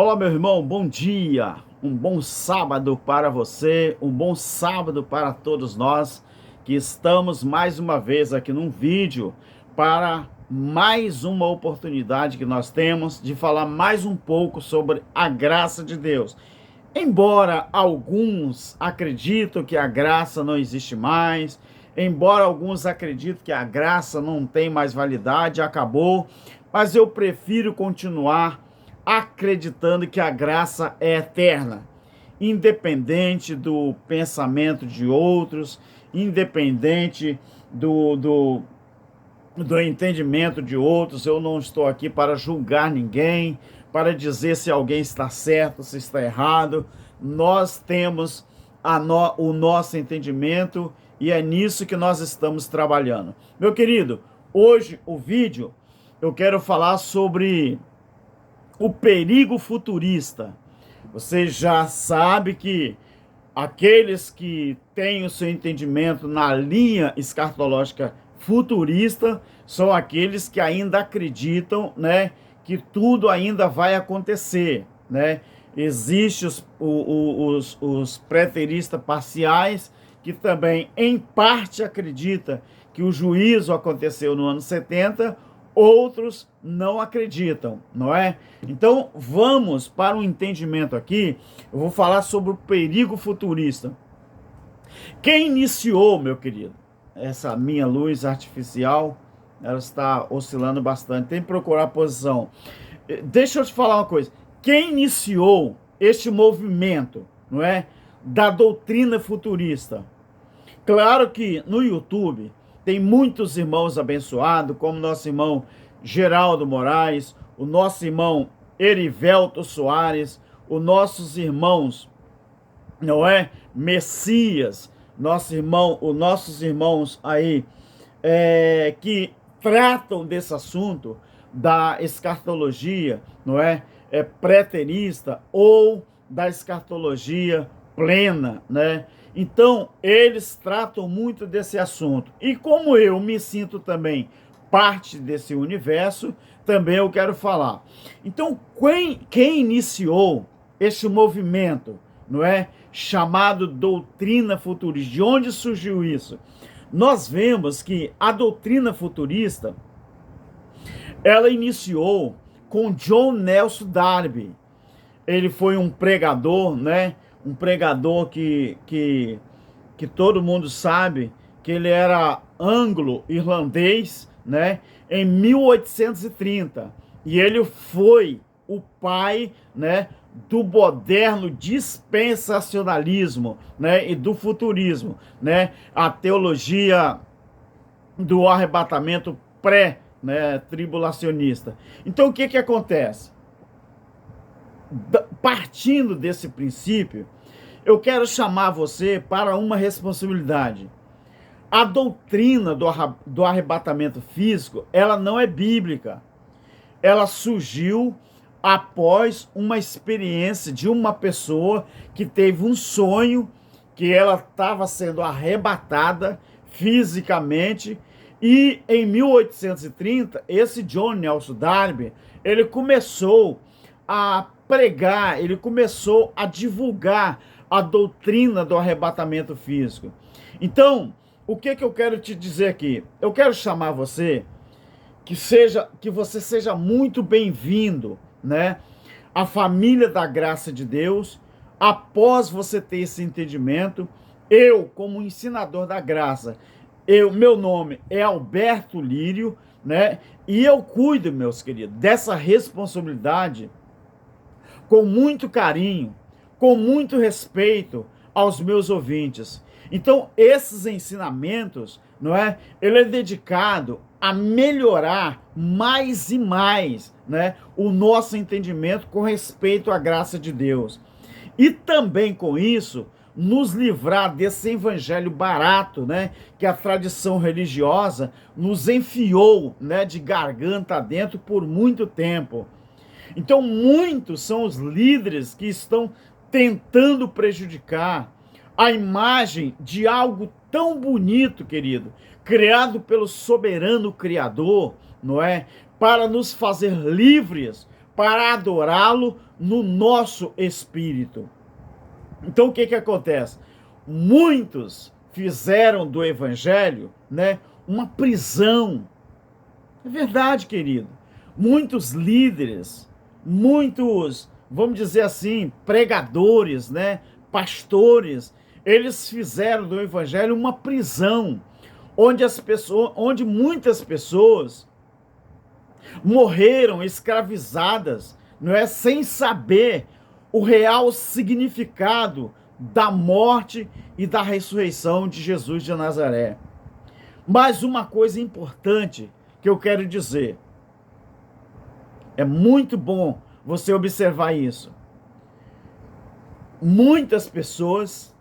Olá, meu irmão, bom dia, um bom sábado para você, um bom sábado para todos nós que estamos mais uma vez aqui num vídeo para mais uma oportunidade que nós temos de falar mais um pouco sobre a graça de Deus. Embora alguns acreditam que a graça não existe mais, embora alguns acreditem que a graça não tem mais validade, acabou, mas eu prefiro continuar acreditando que a graça é eterna, independente do pensamento de outros, independente do entendimento de outros. Eu não estou aqui para julgar ninguém, para dizer se alguém está certo, se está errado. Nós temos o nosso entendimento e é nisso que nós estamos trabalhando. Meu querido, hoje o vídeo eu quero falar sobre o perigo futurista. Você já sabe que aqueles que têm o seu entendimento na linha escatológica futurista são aqueles que ainda acreditam, né, que tudo ainda vai acontecer, né? Existem os preteristas parciais que também, em parte, acreditam que o juízo aconteceu no ano 70, outros não acreditam, não é? Então, vamos para um entendimento aqui. Eu vou falar sobre o perigo futurista. Quem iniciou, meu querido, essa minha luz artificial, ela está oscilando bastante, tem que procurar a posição. Deixa eu te falar uma coisa. Quem iniciou este movimento, não é, da doutrina futurista? Claro que no YouTube tem muitos irmãos abençoados, como nosso irmão Geraldo Moraes, o nosso irmão Erivelto Soares, os nossos irmãos, não é, Messias, os nossos irmãos aí, que tratam desse assunto da escatologia, não é, preterista ou da escatologia plena, né? Então, eles tratam muito desse assunto. E como eu me sinto também parte desse universo, também eu quero falar. Então, quem iniciou esse movimento, não é, chamado doutrina futurista? De onde surgiu isso? Nós vemos que a doutrina futurista, ela iniciou com John Nelson Darby. Ele foi um pregador, né? Um pregador que todo mundo sabe que ele era anglo-irlandês, né? Em 1830. E ele foi o pai, né, do moderno dispensacionalismo, né, e do futurismo, né? A teologia do arrebatamento né, tribulacionista. Então, o que acontece? Partindo desse princípio, eu quero chamar você para uma responsabilidade. A doutrina do arrebatamento físico, ela não é bíblica. Ela surgiu após uma experiência de uma pessoa que teve um sonho, que ela estava sendo arrebatada fisicamente, e em 1830, esse John Nelson Darby, ele começou a pregar, ele começou a divulgar a doutrina do arrebatamento físico. Então, o que eu quero te dizer aqui? Eu quero chamar você que você seja muito bem-vindo, né, à família da graça de Deus. Após você ter esse entendimento, eu, como ensinador da graça, meu nome é Alberto Lírio, né, e eu cuido, meus queridos, dessa responsabilidade com muito carinho, com muito respeito aos meus ouvintes. Então, esses ensinamentos, não é? Ele é dedicado a melhorar mais e mais, né, o nosso entendimento com respeito à graça de Deus. E também com isso, nos livrar desse evangelho barato, né, que a tradição religiosa nos enfiou, né, de garganta adentro por muito tempo. Então, muitos são os líderes que estão tentando prejudicar a imagem de algo tão bonito, querido, criado pelo soberano Criador, não é? Para nos fazer livres, para adorá-lo no nosso espírito. Então o que que acontece? Muitos fizeram do evangelho, né, uma prisão. É verdade, querido. Muitos líderes, muitos, vamos dizer assim, pregadores, né, pastores, eles fizeram do evangelho uma prisão, onde muitas pessoas morreram escravizadas, não é, sem saber o real significado da morte e da ressurreição de Jesus de Nazaré. Mas uma coisa importante que eu quero dizer, é muito bom você observar isso. Muitas pessoas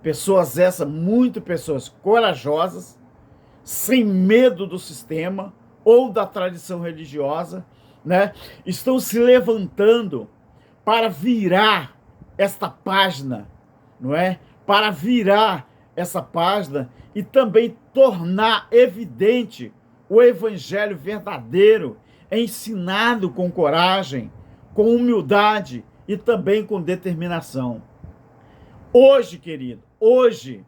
pessoas corajosas, sem medo do sistema ou da tradição religiosa, né, estão se levantando para virar esta página, não é? Para virar essa página e também tornar evidente o evangelho verdadeiro, ensinado com coragem, com humildade e também com determinação. Hoje, querido, hoje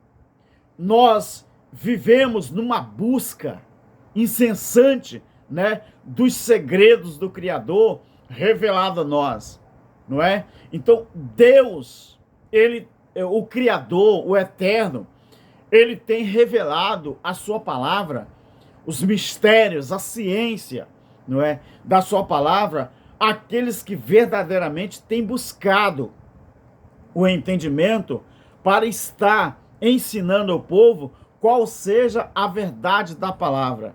nós vivemos numa busca incessante, né, dos segredos do Criador revelado a nós, não é? Então, Deus, o Criador, o Eterno, ele tem revelado a sua palavra, os mistérios, a ciência, não é, da sua palavra, àqueles que verdadeiramente têm buscado o entendimento para estar ensinando ao povo qual seja a verdade da palavra.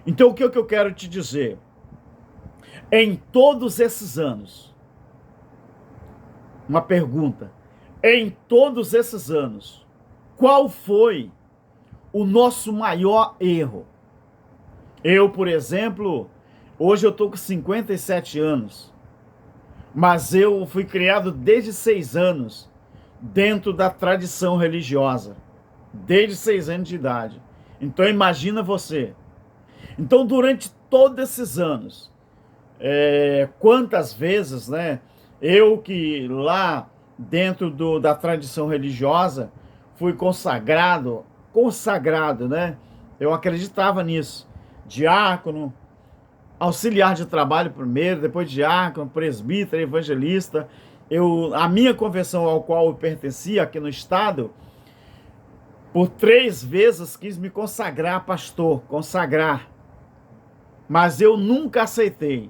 Então, o que eu quero te dizer? Em todos esses anos, uma pergunta, em todos esses anos, qual foi o nosso maior erro? Eu, por exemplo, hoje eu estou com 57 anos, mas eu fui criado desde 6 anos dentro da tradição religiosa, desde 6 anos de idade. Então imagina você. Então durante todos esses anos, quantas vezes, né, eu que lá dentro da tradição religiosa fui consagrado, né, eu acreditava nisso, diácono, auxiliar de trabalho primeiro, depois diácono, presbítero, evangelista. A minha conversão ao qual eu pertencia aqui no estado, por 3 vezes quis me consagrar pastor, mas eu nunca aceitei.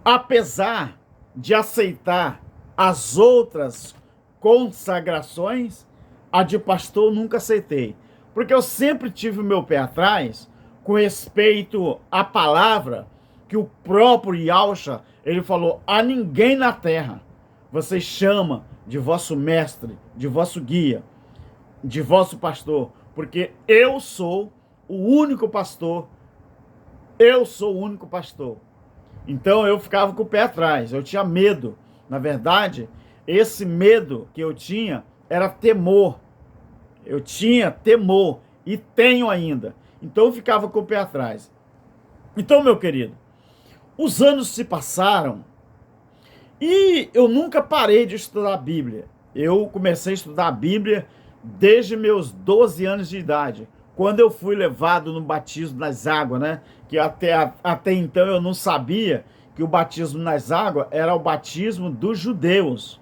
Apesar de aceitar as outras consagrações, a de pastor eu nunca aceitei, porque eu sempre tive o meu pé atrás com respeito à palavra que o próprio Yahshua, ele falou: a ninguém na terra você chama de vosso mestre, de vosso guia, de vosso pastor, porque eu sou o único pastor, Então eu ficava com o pé atrás, eu tinha medo. Na verdade, esse medo que eu tinha era temor. Eu tinha temor e tenho ainda. Então eu ficava com o pé atrás. Então, meu querido, os anos se passaram e eu nunca parei de estudar a Bíblia. Eu comecei a estudar a Bíblia desde meus 12 anos de idade, quando eu fui levado no batismo nas águas, né? Que até então eu não sabia que o batismo nas águas era o batismo dos judeus.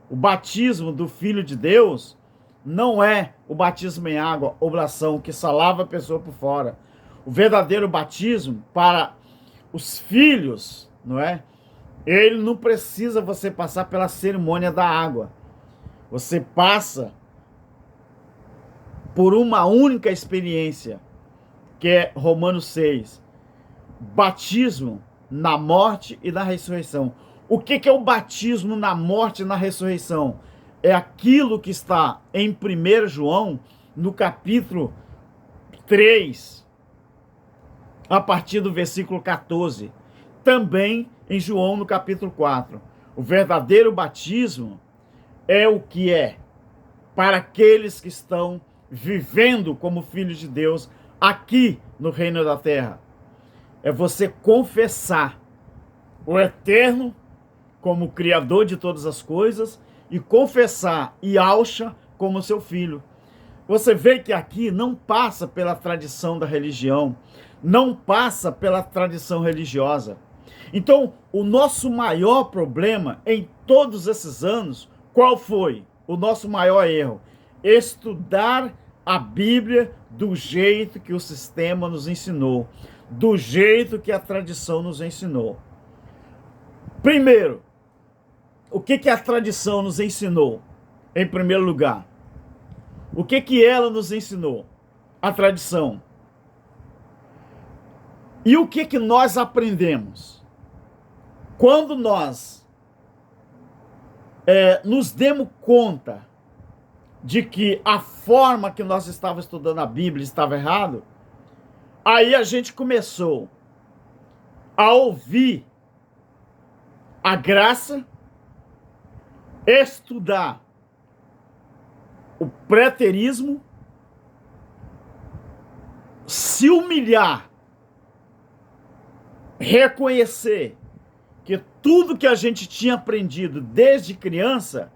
O batismo do Filho de Deus não é o batismo em água, oblação, que só lava a pessoa por fora. O verdadeiro batismo para os filhos, não é? Ele não precisa você passar pela cerimônia da água. Você passa por uma única experiência, que é Romanos 6. Batismo na morte e na ressurreição. O que é o batismo na morte e na ressurreição? É aquilo que está em 1 João, no capítulo 3, a partir do versículo 14. Também em João, no capítulo 4. O verdadeiro batismo é o que é para aqueles que estão vivendo como filhos de Deus aqui no reino da terra. É você confessar o Eterno como Criador de todas as coisas e confessar Yahshua como seu filho. Você vê que aqui não passa pela tradição da religião, não passa pela tradição religiosa. Então, o nosso maior problema em todos esses anos, qual foi o nosso maior erro? Estudar a Bíblia do jeito que o sistema nos ensinou, do jeito que a tradição nos ensinou. Primeiro, o que a tradição nos ensinou? Em primeiro lugar, o que ela nos ensinou? A tradição. E o que nós aprendemos? Quando nós nos demos conta de que a forma que nós estávamos estudando a Bíblia estava errado, aí a gente começou a ouvir a graça, estudar o preterismo, se humilhar, reconhecer que tudo que a gente tinha aprendido desde criança,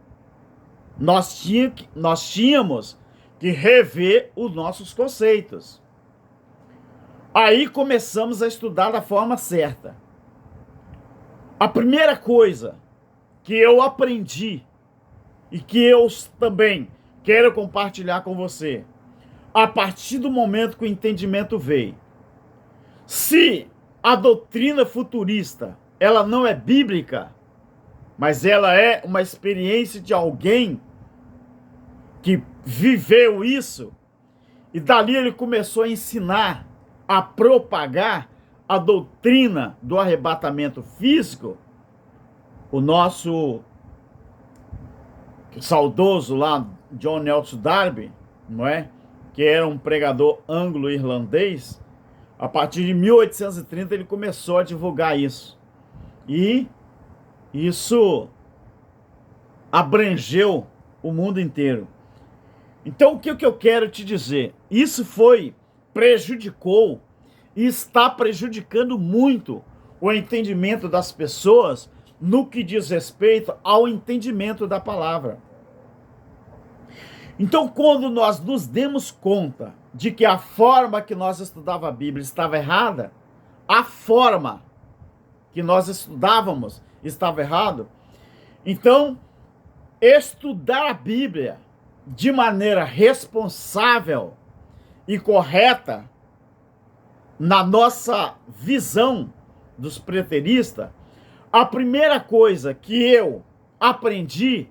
nós tínhamos que rever os nossos conceitos. Aí começamos a estudar da forma certa. A primeira coisa que eu aprendi e que eu também quero compartilhar com você, a partir do momento que o entendimento veio, se a doutrina futurista ela não é bíblica, mas ela é uma experiência de alguém que viveu isso, e dali ele começou a ensinar, a propagar a doutrina do arrebatamento físico, o nosso saudoso lá, John Nelson Darby, não é? Que era um pregador anglo-irlandês, a partir de 1830 ele começou a divulgar isso. E isso abrangeu o mundo inteiro. Então, o que eu quero te dizer? Isso prejudicou e está prejudicando muito o entendimento das pessoas no que diz respeito ao entendimento da palavra. Então, quando nós nos demos conta de que a forma que nós estudávamos a Bíblia estava errada, a forma que nós estudávamos estava errado, então, estudar a Bíblia de maneira responsável e correta, na nossa visão dos preteristas, a primeira coisa que eu aprendi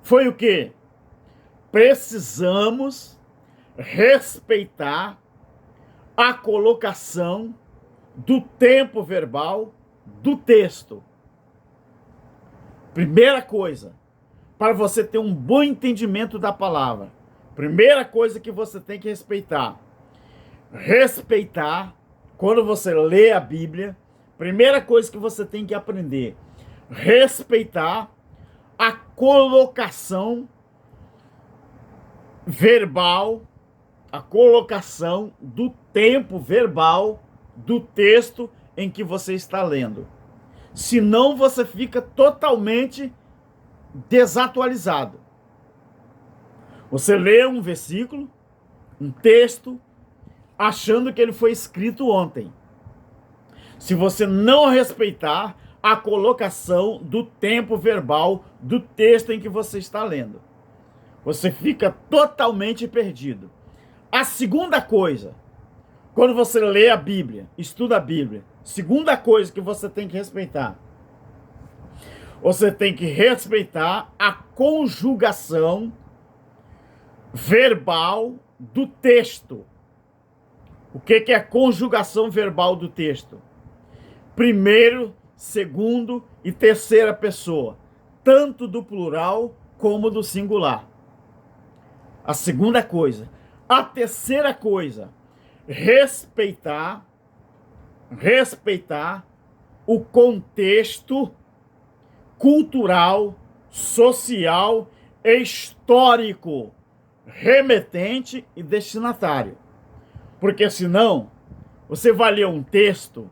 foi o quê? Precisamos respeitar a colocação do tempo verbal do texto. Primeira coisa, para você ter um bom entendimento da palavra, primeira coisa que você tem que respeitar. Respeitar, quando você lê a Bíblia, primeira coisa que você tem que aprender, respeitar a colocação verbal, a colocação do tempo verbal do texto em que você está lendo. Senão você fica totalmente desatualizado. Você lê um versículo, um texto, achando que ele foi escrito ontem. Se você não respeitar a colocação do tempo verbal do texto em que você está lendo, você fica totalmente perdido. A segunda coisa, quando você lê a Bíblia, estuda a Bíblia, segunda coisa que você tem que respeitar, você tem que respeitar a conjugação verbal do texto. O que é a conjugação verbal do texto? Primeiro, segundo e terceira pessoa, tanto do plural como do singular. A segunda coisa. A terceira coisa, respeitar o contexto cultural, social e histórico, remetente e destinatário. Porque senão, você vai ler um texto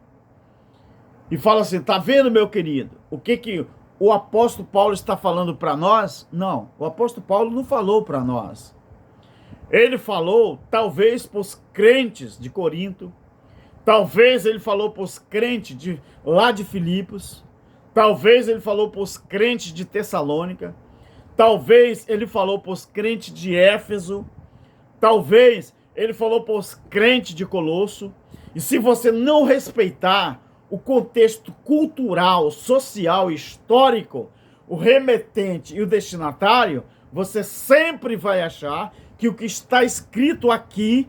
e fala assim, tá vendo, meu querido, o que o apóstolo Paulo está falando para nós? Não, o apóstolo Paulo não falou para nós. Ele falou, talvez, para os crentes de Corinto, talvez ele falou para os crentes lá de Filipos, talvez ele falou para os crentes de Tessalônica, talvez ele falou para os crentes de Éfeso, talvez ele falou para os crentes de Colosso. E se você não respeitar o contexto cultural, social, histórico, o remetente e o destinatário, você sempre vai achar que o que está escrito aqui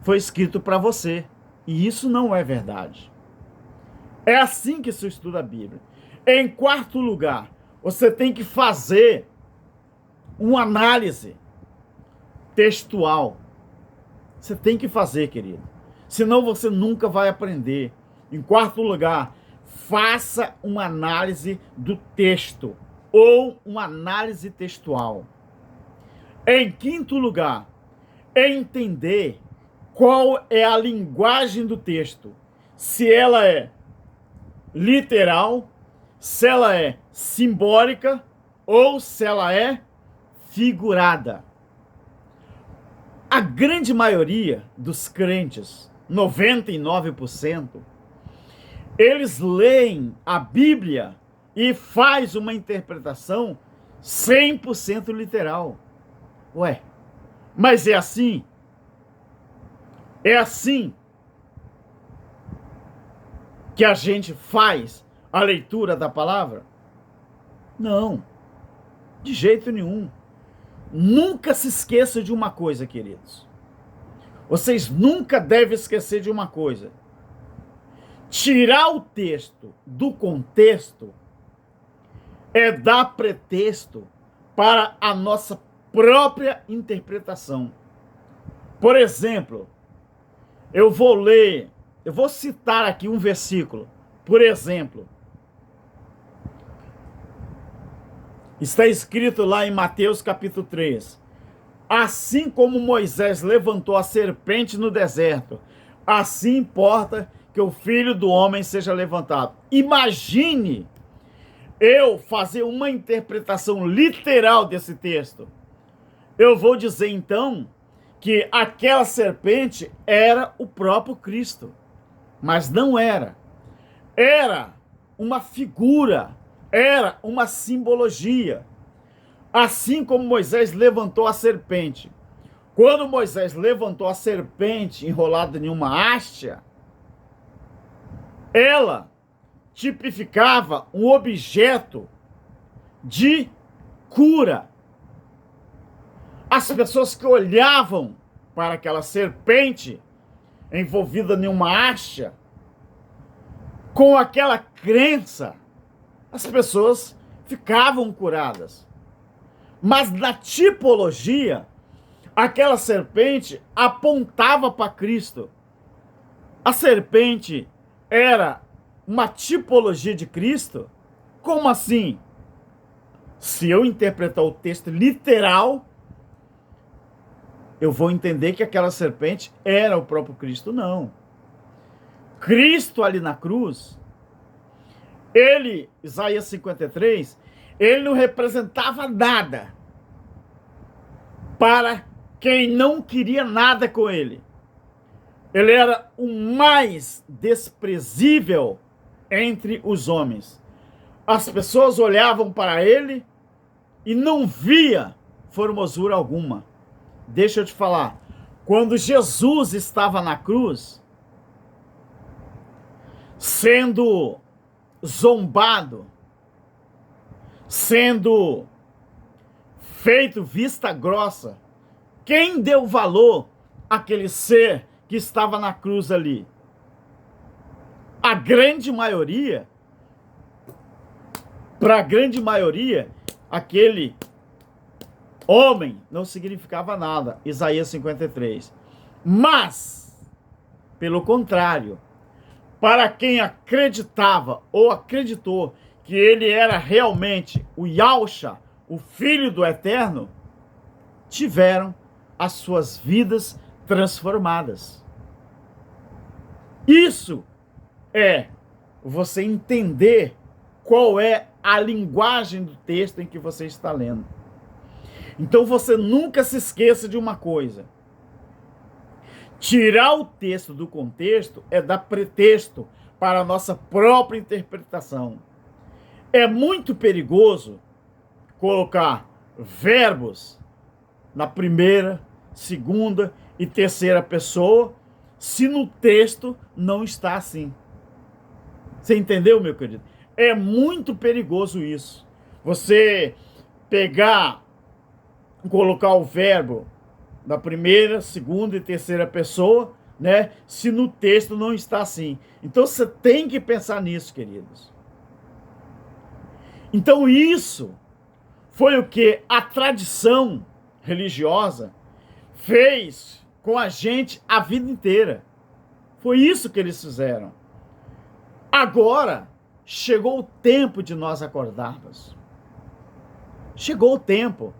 foi escrito para você. E isso não é verdade. É assim que se estuda a Bíblia. Em quarto lugar, você tem que fazer uma análise textual. Você tem que fazer, querido. Senão você nunca vai aprender. Em quarto lugar, faça uma análise do texto ou uma análise textual. Em quinto lugar, entender qual é a linguagem do texto. Se ela é literal, se ela é simbólica ou se ela é figurada. A grande maioria dos crentes, 99%, eles leem a Bíblia e faz uma interpretação 100% literal. Ué, mas é assim? É assim que a gente faz a leitura da palavra? Não, de jeito nenhum. Nunca se esqueça de uma coisa, queridos. Vocês nunca devem esquecer de uma coisa. Tirar o texto do contexto é dar pretexto para a nossa própria interpretação. Por exemplo, eu vou citar aqui um versículo. Por exemplo, está escrito lá em Mateus capítulo 3. Assim como Moisés levantou a serpente no deserto, assim importa que o Filho do Homem seja levantado. Imagine eu fazer uma interpretação literal desse texto. Eu vou dizer então que aquela serpente era o próprio Cristo. Mas não era. Era uma figura, era uma simbologia. Assim como Moisés levantou a serpente. Quando Moisés levantou a serpente enrolada em uma haste, ela tipificava um objeto de cura. As pessoas que olhavam para aquela serpente envolvida em uma haste, com aquela crença, as pessoas ficavam curadas. Mas na tipologia, aquela serpente apontava para Cristo. A serpente era uma tipologia de Cristo? Como assim? Se eu interpretar o texto literal, eu vou entender que aquela serpente era o próprio Cristo. Não. Cristo ali na cruz, ele, Isaías 53, ele não representava nada para quem não queria nada com ele. Ele era o mais desprezível entre os homens. As pessoas olhavam para ele e não via formosura alguma. Deixa eu te falar, quando Jesus estava na cruz, sendo zombado, sendo feito vista grossa, quem deu valor àquele ser que estava na cruz ali? A grande maioria, para a grande maioria, aquele homem não significava nada. Isaías 53. Mas, pelo contrário, para quem acreditava ou acreditou que ele era realmente o Yahshua, o Filho do Eterno, tiveram as suas vidas transformadas. Isso é você entender qual é a linguagem do texto em que você está lendo. Então você nunca se esqueça de uma coisa: tirar o texto do contexto é dar pretexto para a nossa própria interpretação. É muito perigoso colocar verbos na primeira, segunda e terceira pessoa se no texto não está assim. Você entendeu, meu querido? É muito perigoso isso. Você colocar o verbo da primeira, segunda e terceira pessoa, né? Se no texto não está assim. Então você tem que pensar nisso, queridos. Então isso foi o que a tradição religiosa fez com a gente a vida inteira. Foi isso que eles fizeram. Agora chegou o tempo de nós acordarmos. Chegou o tempo.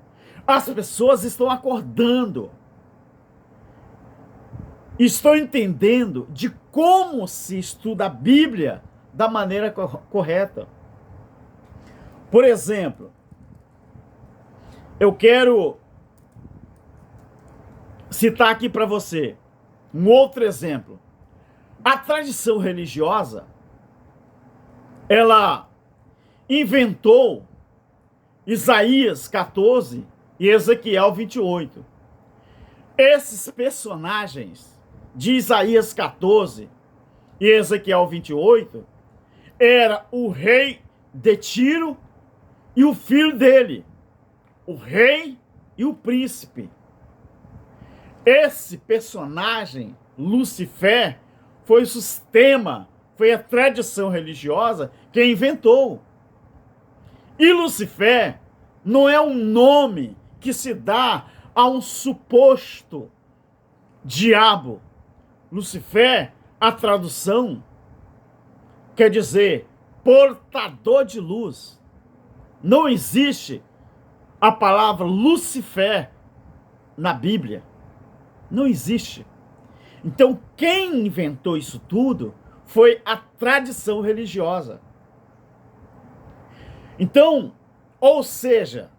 As pessoas estão acordando. Estão entendendo de como se estuda a Bíblia da maneira correta. Por exemplo, eu quero citar aqui para você um outro exemplo. A tradição religiosa, ela inventou Isaías 14 e Ezequiel 28. Esses personagens de Isaías 14 e Ezequiel 28 era o rei de Tiro e o filho dele, o rei e o príncipe. Esse personagem, Lucifer, foi o sistema, foi a tradição religiosa que inventou. E Lucifer não é um nome que se dá a um suposto diabo. Lucifer, a tradução, quer dizer portador de luz. Não existe a palavra Lucifer na Bíblia. Não existe. Então, quem inventou isso tudo foi a tradição religiosa. Então, ou seja,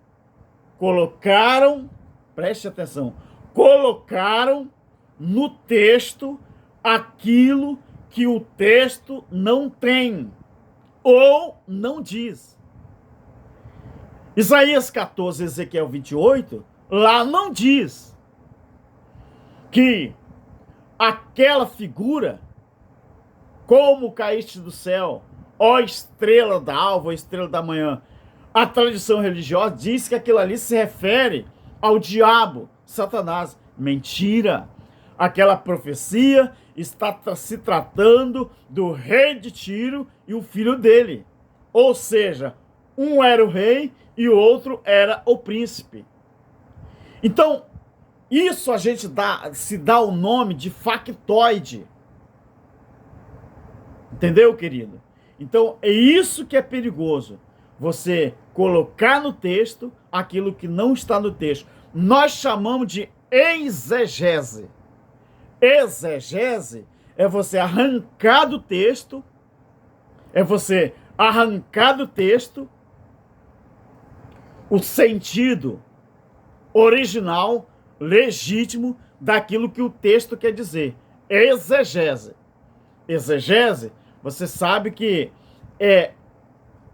preste atenção, colocaram no texto aquilo que o texto não tem ou não diz. Isaías 14, Ezequiel 28, lá não diz que aquela figura, como caíste do céu, ó estrela da alva, ó estrela da manhã. A tradição religiosa diz que aquilo ali se refere ao diabo, Satanás. Mentira! Aquela profecia está se tratando do rei de Tiro e o filho dele. Ou seja, um era o rei e o outro era o príncipe. Então, isso a gente se dá o nome de factoide. Entendeu, querido? Então, é isso que é perigoso. Você colocar no texto aquilo que não está no texto. Nós chamamos de exegese. Exegese é você arrancar do texto, o sentido original, legítimo daquilo que o texto quer dizer. Exegese. Exegese, você sabe que é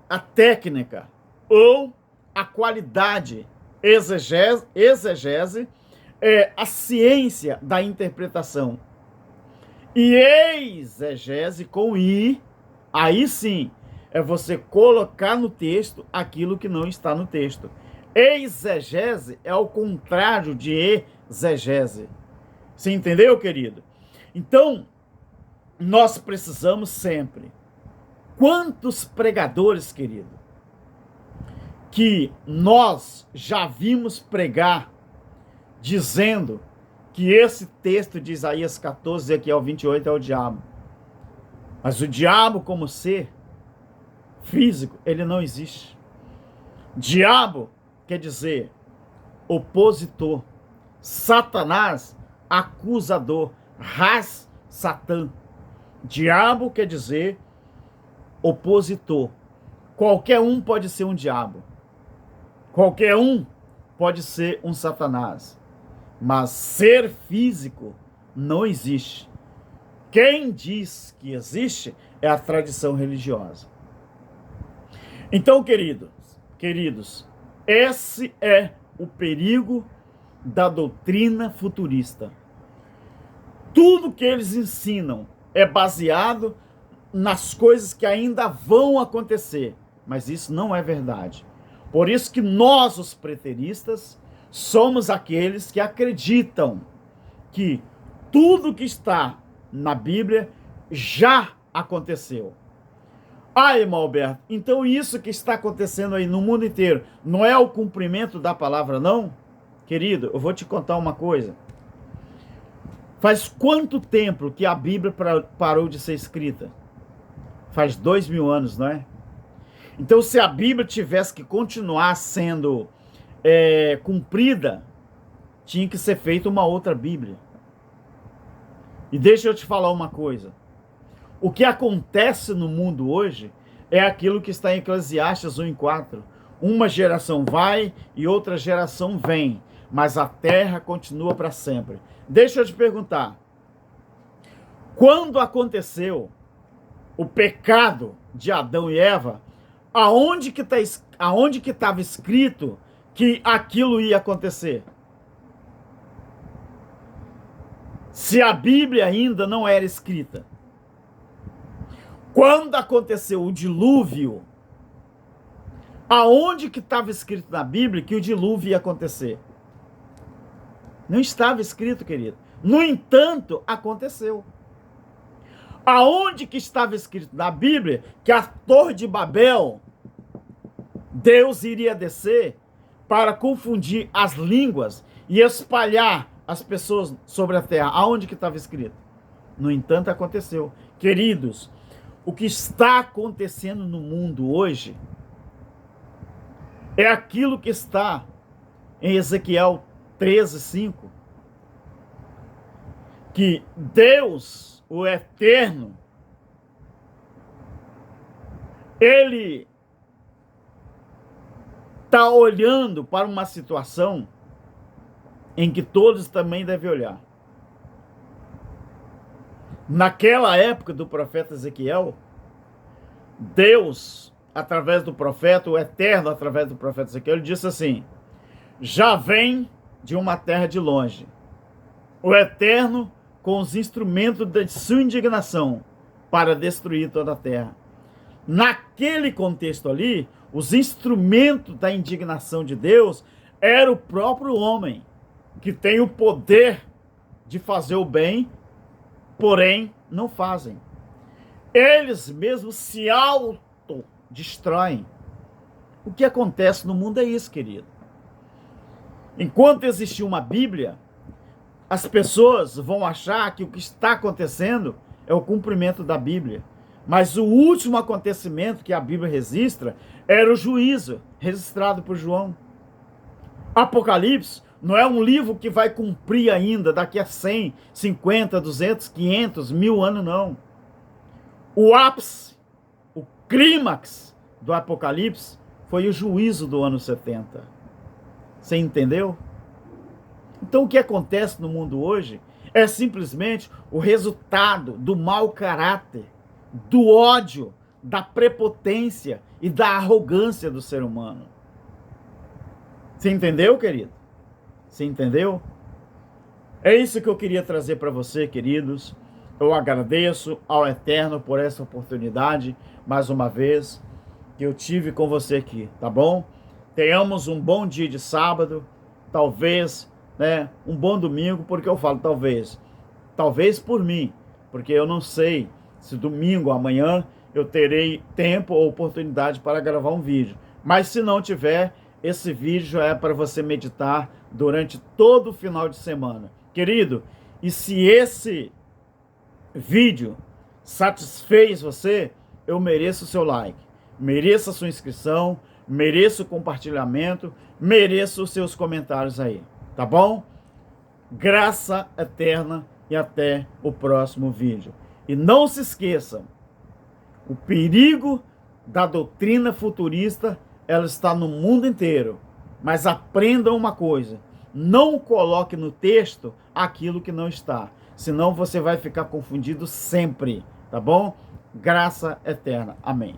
a técnica ou a qualidade. Exegese é a ciência da interpretação. E exegese com I, aí sim, é você colocar no texto aquilo que não está no texto. Exegese é o contrário de exegese. Você entendeu, querido? Então, nós precisamos sempre. Quantos pregadores, querido, que nós já vimos pregar dizendo que esse texto de Isaías 14 aqui ao 28 é o diabo. Mas o diabo como ser físico, ele não existe. Diabo quer dizer opositor. Satanás, acusador. Ras, Satã. Diabo quer dizer opositor. Qualquer um pode ser um diabo. Qualquer um pode ser um Satanás. Mas ser físico não existe. Quem diz que existe é a tradição religiosa. Então, queridos, esse é o perigo da doutrina futurista. Tudo que eles ensinam é baseado nas coisas que ainda vão acontecer, mas isso não é verdade. Por isso que nós, os preteristas, somos aqueles que acreditam que tudo que está na Bíblia já aconteceu. Ah, irmão Alberto, então isso que está acontecendo aí no mundo inteiro não é o cumprimento da palavra, não? Querido, eu vou te contar uma coisa. Faz quanto tempo que a Bíblia parou de ser escrita? Faz 2000 anos, não é? Então, se a Bíblia tivesse que continuar sendo cumprida, tinha que ser feita uma outra Bíblia. E deixa eu te falar uma coisa. O que acontece no mundo hoje é aquilo que está em Eclesiastes 1:4. Uma geração vai e outra geração vem, mas a terra continua para sempre. Deixa eu te perguntar. Quando aconteceu o pecado de Adão e Eva, aonde que estava escrito que aquilo ia acontecer? Se a Bíblia ainda não era escrita. Quando aconteceu o dilúvio, aonde que estava escrito na Bíblia que o dilúvio ia acontecer? Não estava escrito, querido. No entanto, aconteceu. Aonde que estava escrito na Bíblia que a Torre de Babel, Deus iria descer para confundir as línguas e espalhar as pessoas sobre a terra? Aonde que estava escrito? No entanto, aconteceu. Queridos, o que está acontecendo no mundo hoje é aquilo que está em Ezequiel 13:5, que Deus, o Eterno, ele está olhando para uma situação em que todos também devem olhar. Naquela época do profeta Ezequiel, Deus, através do profeta, o Eterno, através do profeta Ezequiel, ele disse assim: já vem de uma terra de longe o Eterno com os instrumentos de sua indignação para destruir toda a terra. Naquele contexto ali, os instrumentos da indignação de Deus era o próprio homem, que tem o poder de fazer o bem, porém não fazem. Eles mesmos se autodestroem. O que acontece no mundo é isso, querido. Enquanto existir uma Bíblia, as pessoas vão achar que o que está acontecendo é o cumprimento da Bíblia. Mas o último acontecimento que a Bíblia registra era o juízo, registrado por João. Apocalipse não é um livro que vai cumprir ainda daqui a 100, 50, 200, 500, 1000 anos, não. O ápice, o clímax do Apocalipse foi o juízo do ano 70. Você entendeu? Então o que acontece no mundo hoje é simplesmente o resultado do mau caráter, do ódio, da prepotência e da arrogância do ser humano. Você entendeu, querido? Você entendeu? É isso que eu queria trazer para você, queridos. Eu agradeço ao Eterno por essa oportunidade, mais uma vez, que eu tive com você aqui, tá bom? Tenhamos um bom dia de sábado, talvez, um bom domingo, porque eu falo talvez. Talvez por mim, porque eu não sei se domingo, amanhã, eu terei tempo ou oportunidade para gravar um vídeo. Mas se não tiver, esse vídeo já é para você meditar durante todo o final de semana. Querido, e se esse vídeo satisfez você, eu mereço o seu like, mereço a sua inscrição, mereço o compartilhamento, mereço os seus comentários aí, tá bom? Graça eterna e até o próximo vídeo. E não se esqueçam, O perigo da doutrina futurista, ela está no mundo inteiro. Mas aprenda uma coisa, não coloque no texto aquilo que não está, senão você vai ficar confundido sempre, tá bom? Graça eterna. Amém.